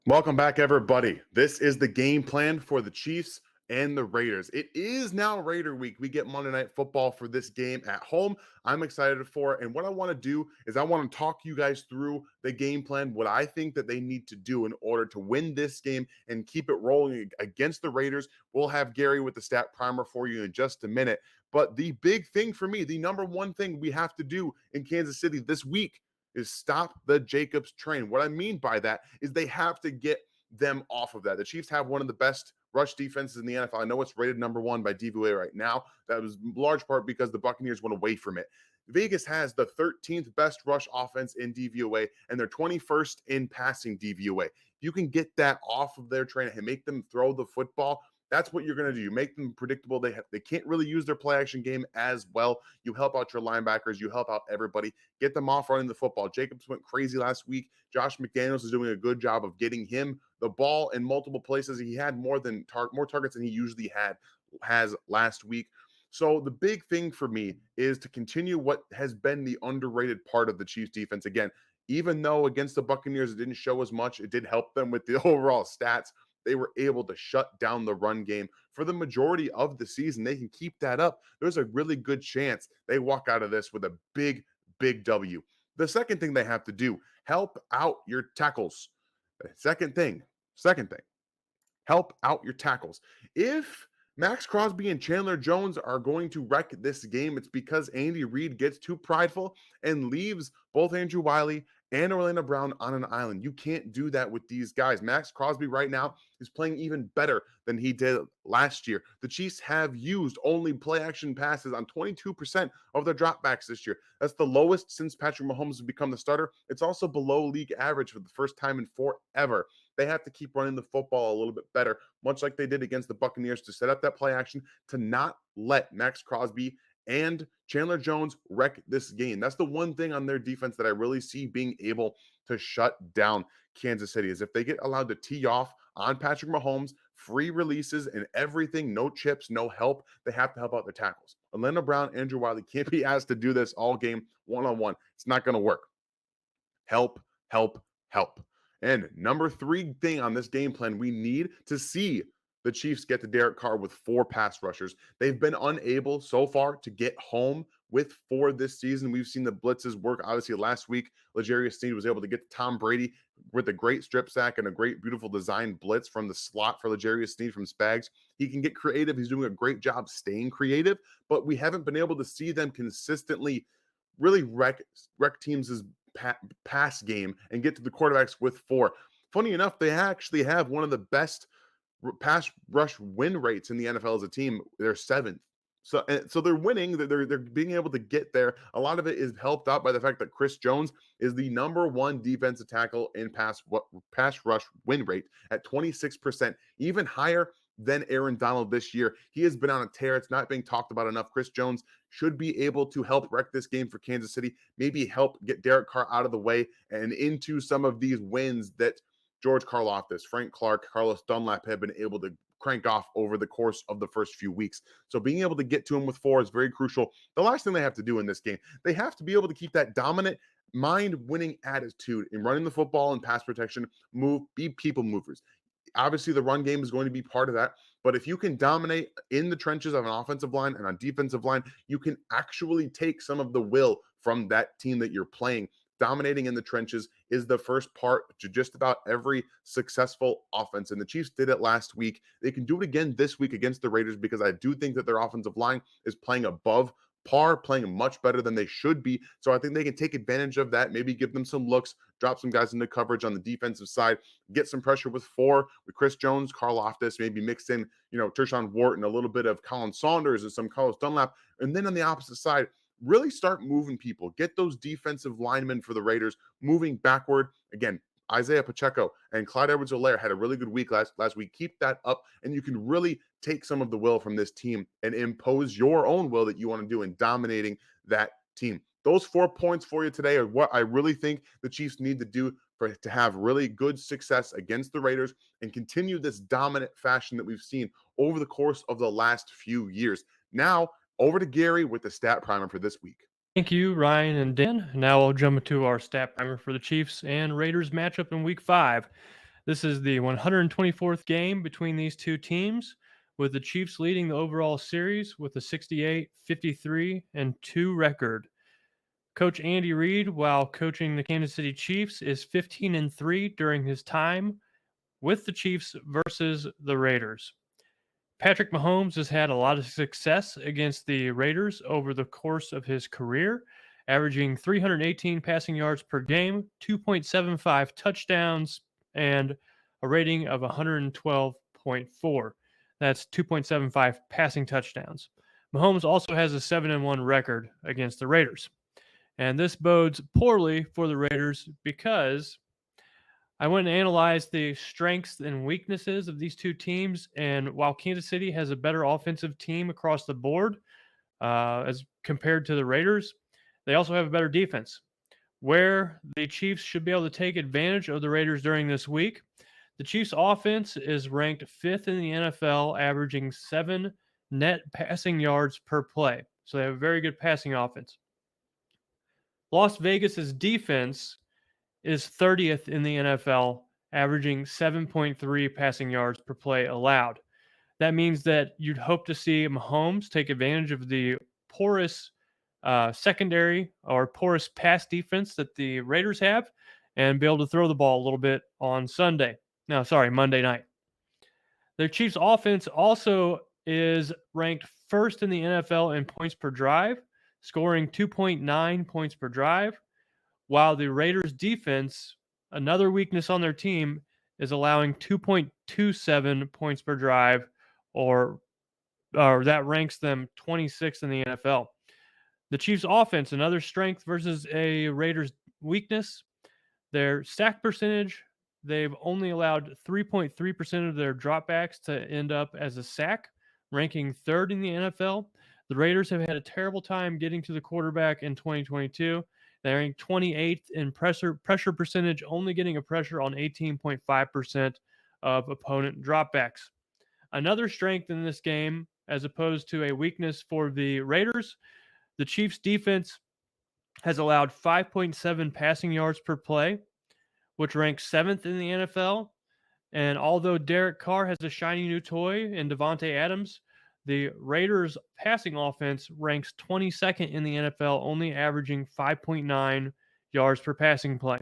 Welcome back, everybody. This is the game plan for the Chiefs and the Raiders. It is now Raider week. We get Monday Night Football for this game at home. I'm excited for it. And what I want to do is I want to talk you guys through the game plan, what I think that they need to do in order to win this game and keep it rolling against the Raiders. We'll have Gary with the stat primer for you in just a minute. But the big thing for me, the number one thing we have to do in Kansas City this week is stop the Jacobs train. What I mean by that is they have to get them off of that. The Chiefs have one of the best rush defenses in the NFL. I know it's rated number one by DVOA right now. That was large part because the Buccaneers went away from it. Vegas has the 13th best rush offense in DVOA, and they're 21st in passing DVOA. If you can get that off of their train and make them throw the football, that's what you're going to do. You make them predictable. They can't really use their play action game as well. You help out your linebackers. You help out everybody. Get them off running the football. Jacobs went crazy last week. Josh McDaniels is doing a good job of getting him the ball in multiple places. He had more targets than he usually has last week. So the big thing for me is to continue what has been the underrated part of the Chiefs defense. Again, even though against the Buccaneers it didn't show as much, it did help them with the overall stats. They were able to shut down the run game for the majority of the season. They can keep that up. There's a really good chance they walk out of this with a big W. The second thing they have to do, help out your tackles. Second thing, help out your tackles. If Max Crosby and Chandler Jones are going to wreck this game, it's because Andy Reid gets too prideful and leaves both Andrew Wiley and Orlando Brown on an island. You can't do that with these guys. Max Crosby right now is playing even better than he did last year. The Chiefs have used only play action passes on 22% of their dropbacks this year. That's the lowest since Patrick Mahomes has become the starter. It's also below league average for the first time in forever. They have to keep running the football a little bit better, much like they did against the Buccaneers, to set up that play action, to not let Max Crosby and Chandler Jones wreck this game. That's the one thing on their defense that I really see being able to shut down Kansas City, is if they get allowed to tee off on Patrick Mahomes, free releases and everything, no chips, no help, they have to help out their tackles. Orlando Brown, Andrew Wiley can't be asked to do this all game one-on-one. It's not going to work. Help, help, help. And number three thing on this game plan, we need to see the Chiefs get to Derek Carr with 4 pass rushers. They've been unable so far to get home with 4 this season. We've seen the blitzes work. Obviously, last week, L'Jarius Sneed was able to get to Tom Brady with a great strip sack and a great, beautiful design blitz from the slot for L'Jarius Sneed from Spags. He can get creative. He's doing a great job staying creative, but we haven't been able to see them consistently really wreck teams' pass game and get to the quarterbacks with 4. Funny enough, they actually have one of the best pass rush win rates in the NFL as a team. They're 7th. So they're winning. They're being able to get there. A lot of it is helped out by the fact that Chris Jones is the number 1 defensive tackle in pass rush win rate at 26%, even higher than Aaron Donald this year. He has been on a tear. It's not being talked about enough. Chris Jones should be able to help wreck this game for Kansas City, maybe help get Derek Carr out of the way and into some of these wins that George Karlaftis, Frank Clark, Carlos Dunlap have been able to crank off over the course of the first few weeks. So being able to get to him with 4 is very crucial. The last thing they have to do in this game, they have to be able to keep that dominant mind-winning attitude in running the football and pass protection, be people movers. Obviously, the run game is going to be part of that. But if you can dominate in the trenches of an offensive line and on defensive line, you can actually take some of the will from that team that you're playing. Dominating in the trenches is the first part to just about every successful offense. And the Chiefs did it last week. They can do it again this week against the Raiders, because I do think that their offensive line is playing above par, playing much better than they should be. So I think they can take advantage of that, maybe give them some looks, drop some guys into coverage on the defensive side, get some pressure with 4 with Chris Jones, Karlaftis, maybe mix in, Tershawn Wharton, a little bit of Colin Saunders and some Carlos Dunlap. And then on the opposite side, really start moving people. Get those defensive linemen for the Raiders moving backward. Again, Isaiah Pacheco and Clyde Edwards-Helaire had a really good week last week. Keep that up, and you can really take some of the will from this team and impose your own will that you want to do in dominating that team. Those 4 points for you today are what I really think the Chiefs need to do to have really good success against the Raiders and continue this dominant fashion that we've seen over the course of the last few years. Now, over to Gary with the stat primer for this week. Thank you, Ryan and Dan. Now I'll jump into our stat primer for the Chiefs and Raiders matchup in Week 5. This is the 124th game between these two teams, with the Chiefs leading the overall series with a 68, 53, and 2 record. Coach Andy Reid, while coaching the Kansas City Chiefs, is 15-3 during his time with the Chiefs versus the Raiders. Patrick Mahomes has had a lot of success against the Raiders over the course of his career, averaging 318 passing yards per game, 2.75 touchdowns, and a rating of 112.4. That's 2.75 passing touchdowns. Mahomes also has a 7-1 record against the Raiders. And this bodes poorly for the Raiders because I went and analyzed the strengths and weaknesses of these two teams. And while Kansas City has a better offensive team across the board as compared to the Raiders, they also have a better defense. Where the Chiefs should be able to take advantage of the Raiders during this week, the Chiefs' offense is ranked 5th in the NFL, averaging 7 net passing yards per play. So they have a very good passing offense. Las Vegas's defense is 30th in the NFL, averaging 7.3 passing yards per play allowed. That means that you'd hope to see Mahomes take advantage of the porous secondary or porous pass defense that the Raiders have and be able to throw the ball a little bit on Monday night. The Chiefs' offense also is ranked first in the NFL in points per drive, scoring 2.9 points per drive, while the Raiders' defense, another weakness on their team, is allowing 2.27 points per drive, or that ranks them 26th in the NFL. The Chiefs' offense, another strength versus a Raiders' weakness, their sack percentage, they've only allowed 3.3% of their dropbacks to end up as a sack, ranking 3rd in the NFL. The Raiders have had a terrible time getting to the quarterback in 2022. They're ranked 28th in pressure percentage, only getting a pressure on 18.5% of opponent dropbacks. Another strength in this game, as opposed to a weakness for the Raiders, the Chiefs' defense has allowed 5.7 passing yards per play, which ranks 7th in the NFL. And although Derek Carr has a shiny new toy in Davante Adams, the Raiders' passing offense ranks 22nd in the NFL, only averaging 5.9 yards per passing play.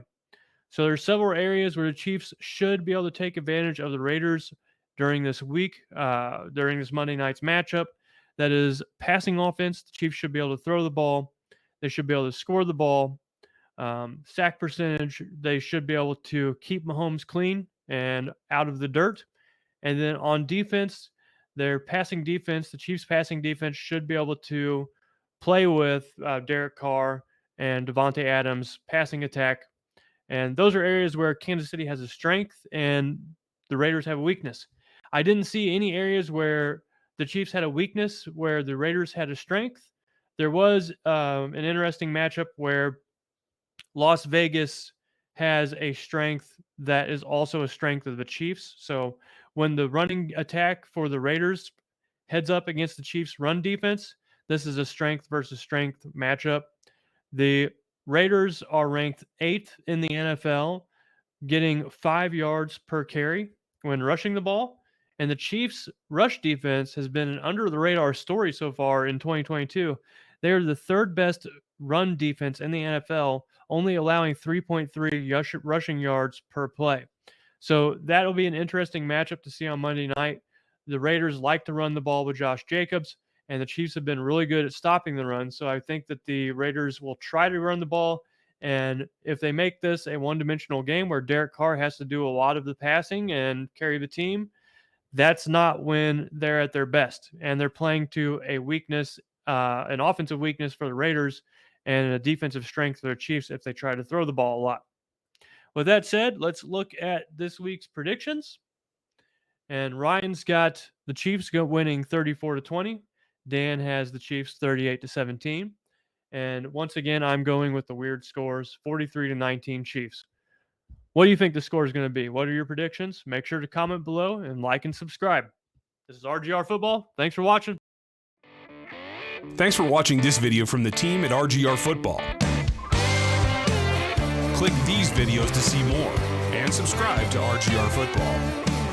So there's several areas where the Chiefs should be able to take advantage of the Raiders during this week, during this Monday night's matchup. That is passing offense. The Chiefs should be able to throw the ball. They should be able to score the ball. Sack percentage, they should be able to keep Mahomes clean and out of the dirt. And then on defense, their passing defense, the Chiefs' passing defense should be able to play with Derek Carr and Davante Adams' passing attack. And those are areas where Kansas City has a strength and the Raiders have a weakness. I didn't see any areas where the Chiefs had a weakness where the Raiders had a strength. There was an interesting matchup where Las Vegas has a strength that is also a strength of the Chiefs. So when the running attack for the Raiders heads up against the Chiefs' run defense, this is a strength versus strength matchup. The Raiders are ranked 8th in the NFL, getting 5 yards per carry when rushing the ball. And the Chiefs' rush defense has been an under-the-radar story so far in 2022. They are the 3rd best run defense in the NFL, only allowing 3.3 rushing yards per play. So that'll be an interesting matchup to see on Monday night. The Raiders like to run the ball with Josh Jacobs, and the Chiefs have been really good at stopping the run. So I think that the Raiders will try to run the ball. And if they make this a one-dimensional game where Derek Carr has to do a lot of the passing and carry the team, that's not when they're at their best. And they're playing to a weakness, an offensive weakness for the Raiders and a defensive strength for the Chiefs if they try to throw the ball a lot. With that said, let's look at this week's predictions. And Ryan's got the Chiefs winning 34-20. Dan has the Chiefs 38-17. And once again, I'm going with the weird scores, 43-19 Chiefs. What do you think the score is going to be? What are your predictions? Make sure to comment below and like and subscribe. This is RGR Football. Thanks for watching. Thanks for watching this video from the team at RGR Football. Click these videos to see more, and subscribe to RGR Football.